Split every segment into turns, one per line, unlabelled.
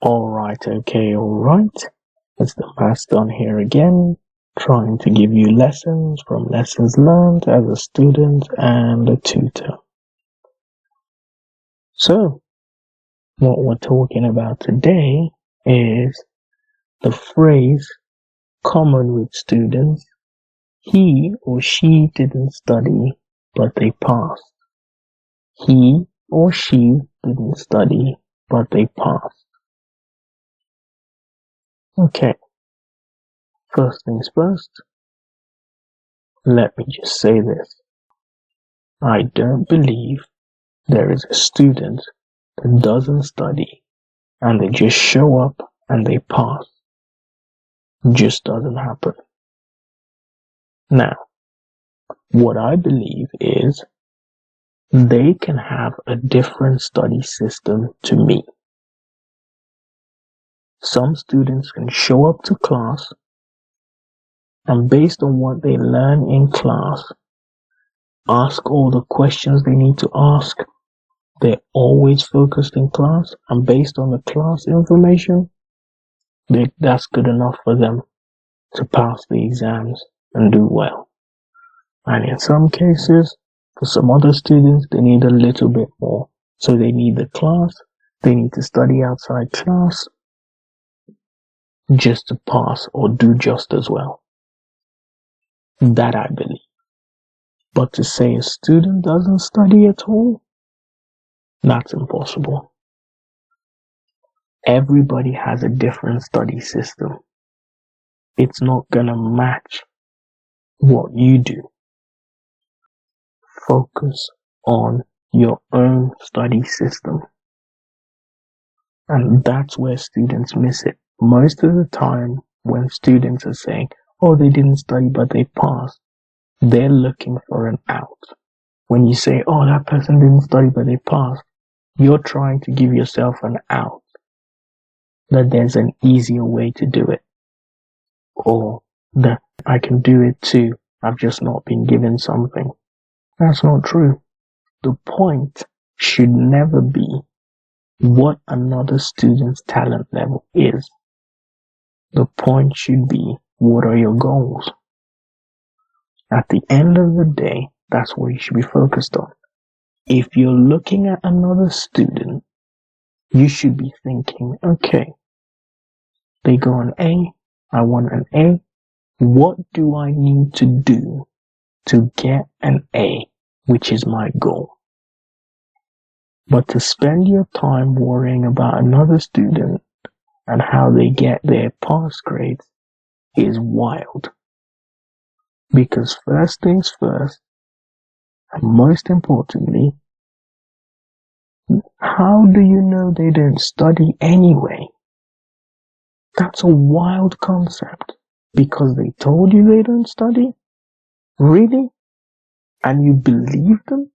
Alright, alright. It's the Master here again, trying to give you lessons from lessons learned as a student and a tutor. So, what we're talking about today is the phrase common with students, he or she didn't study, but they passed. He or she didn't study, but they passed. Okay, first things first, let me just say this. I don't believe there is a student that doesn't study and they just show up and they pass. It just doesn't happen. Now, what I believe is they can have a different study system to me. Some students can show up to class and based on what they learn in class, ask all the questions they need to ask. They're always focused in class, and based on the class information, that's good enough for them to pass the exams and do well. And in some cases, for some other students, they need a little bit more. So they need the class, they need to study outside class just to pass or do just as well. That I believe. But to say a student doesn't study at all, that's impossible. Everybody has a different study system. It's not gonna match what you do. Focus on your own study system. And that's where students miss it. Most of the time when students are saying, oh, they didn't study but they passed, they're looking for an out. When you say, oh, that person didn't study but they passed, you're trying to give yourself an out. That there's an easier way to do it. Or that I can do it too. I've just not been given something. That's not true. The point should never be what another student's talent level is. The point should be, what are your goals? At the end of the day, that's what you should be focused on. If you're looking at another student, you should be thinking, okay, they got an A, I want an A. What do I need to do to get an A, which is my goal? But to spend your time worrying about another student and how they get their pass grades is wild. Because first things first, and most importantly, how do you know they don't study anyway? That's a wild concept. Because they told you they don't study? Really? And you believe them?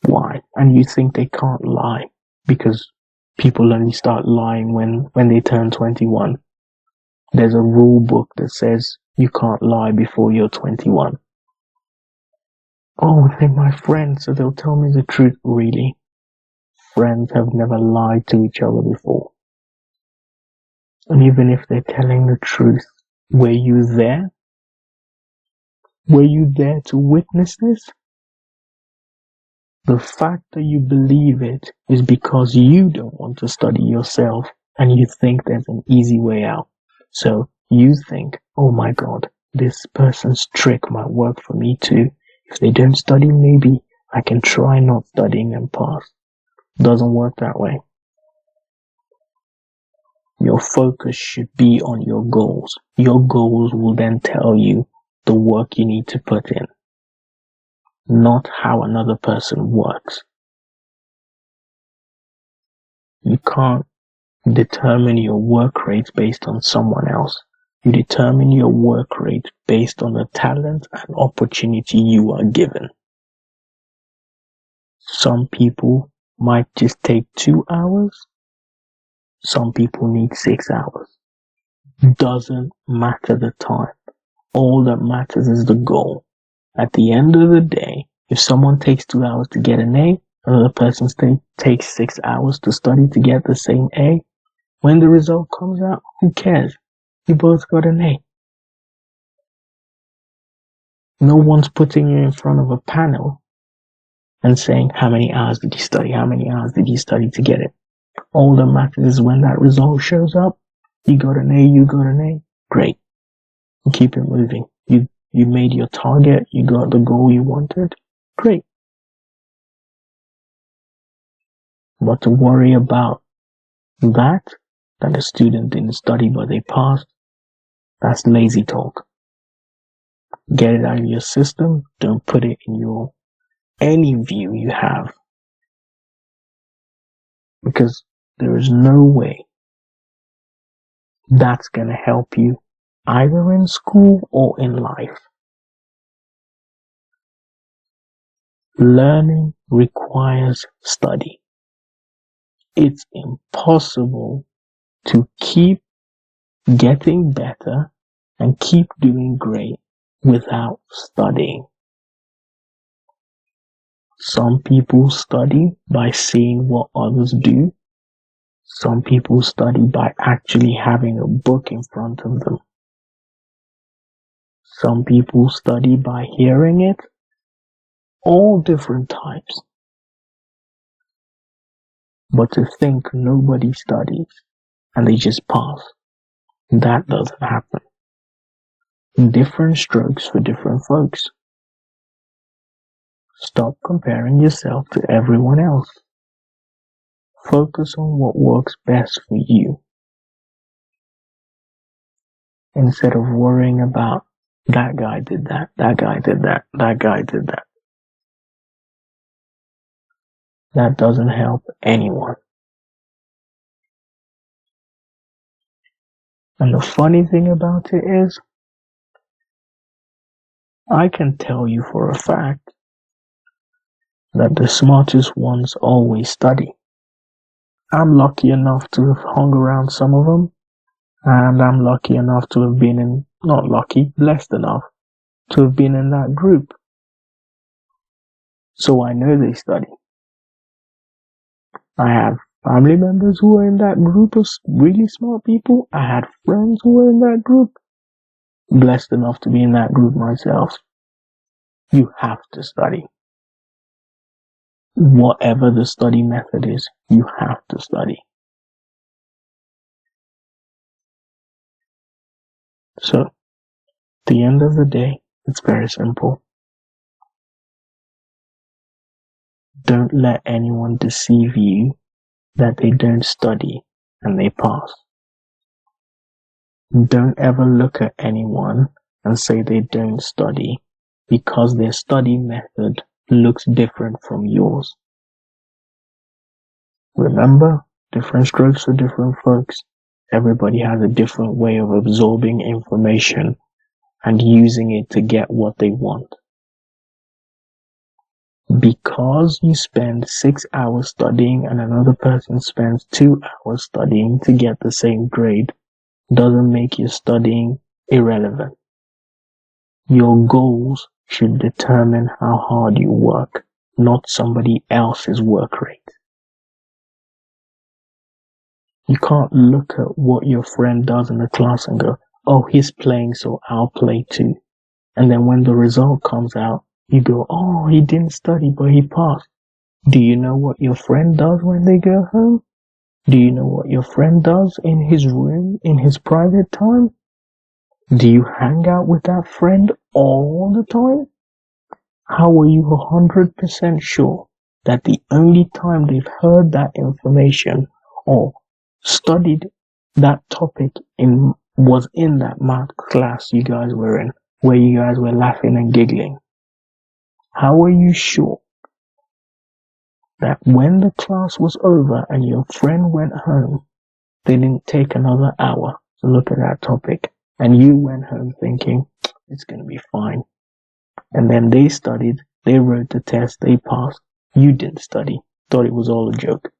Why? And you think they can't lie? Because people only start lying when they turn 21. There's a rule book that says you can't lie before you're 21. Oh, they're my friends, so they'll tell me the truth. Really? Friends have never lied to each other before. And even if they're telling the truth, were you there? Were you there to witness this? The fact that you believe it is because you don't want to study yourself and you think there's an easy way out. So you think, oh my God, this person's trick might work for me too. If they don't study, maybe I can try not studying and pass. Doesn't work that way. Your focus should be on your goals. Your goals will then tell you the work you need to put in, not how another person works. You can't determine your work rate based on someone else. You determine your work rate based on the talent and opportunity you are given. Some people might just take 2 hours. Some people need 6 hours. Doesn't matter the time. All that matters is the goal. At the end of the day, if someone takes 2 hours to get an A Another person takes 6 hours to study to get the same A. When the result comes out, who cares? You both got an A. No one's putting you in front of a panel and saying, how many hours did you study? How many hours did you study to get it? All that matters is when that result shows up, you got an A, you got an A. Great. Keep it moving. You made your target, you got the goal you wanted. Great. But to worry about that the student didn't study but they passed, that's lazy talk. Get it out of your system. Don't put it in your any view you have. Because there is no way that's going to help you either in school or in life. Learning requires study. It's impossible to keep getting better and keep doing great without studying. Some people study by seeing what others do. Some people study by actually having a book in front of them. Some people study by hearing it. All different types. But to think nobody studies and they just pass, that doesn't happen. Different strokes for different folks. Stop comparing yourself to everyone else. Focus on what works best for you. Instead of worrying about that guy did that, that guy did that, that guy did that. That doesn't help anyone. And the funny thing about it is, I can tell you for a fact that the smartest ones always study. I'm lucky enough to have hung around some of them, and I'm lucky enough to have been in, not lucky, blessed enough to have been in that group. So I know they study. I have family members who are in that group of really smart people. I had friends who were in that group. Blessed enough to be in that group myself. You have to study. Whatever the study method is, you have to study. So, at the end of the day, it's very simple. Don't let anyone deceive you that they don't study and they pass. Don't ever look at anyone and say they don't study because their study method looks different from yours. Remember, different strokes for different folks. Everybody has a different way of absorbing information and using it to get what they want. Because you spend 6 hours studying and another person spends 2 hours studying to get the same grade doesn't make your studying irrelevant. Your goals should determine how hard you work, not somebody else's work rate. You can't look at what your friend does in the class and go, oh, he's playing, so I'll play too. And then when the result comes out, you go, oh, he didn't study, but he passed. Do you know what your friend does when they go home? Do you know what your friend does in his room, in his private time? Do you hang out with that friend all the time? How are you 100% sure that the only time they've heard that information or studied that topic was in that math class you guys were in, where you guys were laughing and giggling? How are you sure that when the class was over and your friend went home, they didn't take another hour to look at that topic and you went home thinking, it's going to be fine? And then they studied, they wrote the test, they passed. You didn't study, thought it was all a joke.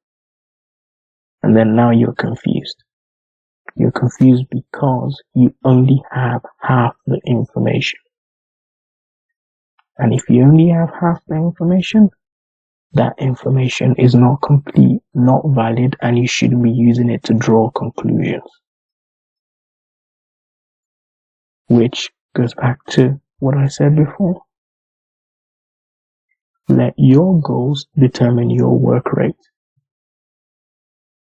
And then now you're confused. You're confused because you only have half the information. And if you only have half the information, that information is not complete, not valid, and you shouldn't be using it to draw conclusions. Which goes back to what I said before. Let your goals determine your work rate,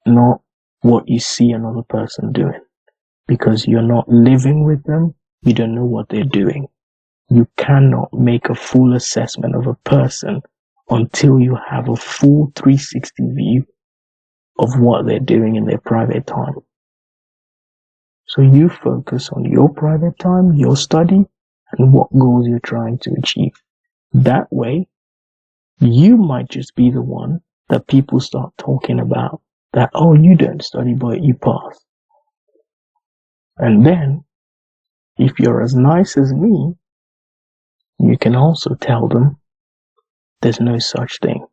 not what you see another person doing. Because you're not living with them, you don't know what they're doing. You cannot make a full assessment of a person until you have a full 360 view of what they're doing in their private time. So you focus on your private time, your study, and what goals you're trying to achieve. That way, you might just be the one that people start talking about, that, oh, you don't study, but you pass. And then, if you're as nice as me, you can also tell them, there's no such thing.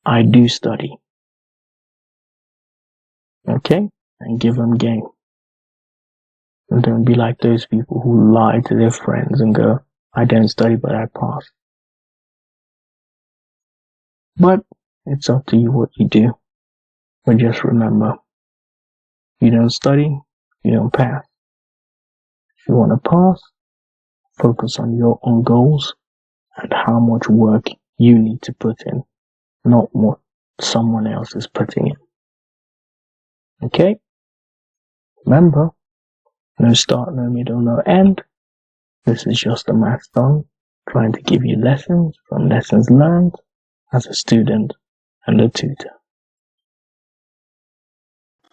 I do study. Okay? And give them game. And don't be like those people who lie to their friends and go, I don't study, but I pass. But it's up to you what you do. But just remember, you don't study, you don't pass. If you want to pass, focus on your own goals and how much work you need to put in, not what someone else is putting in. Okay? Remember, no start, no middle, no end. This is just a math song trying to give you lessons from lessons learned as a student and a tutor.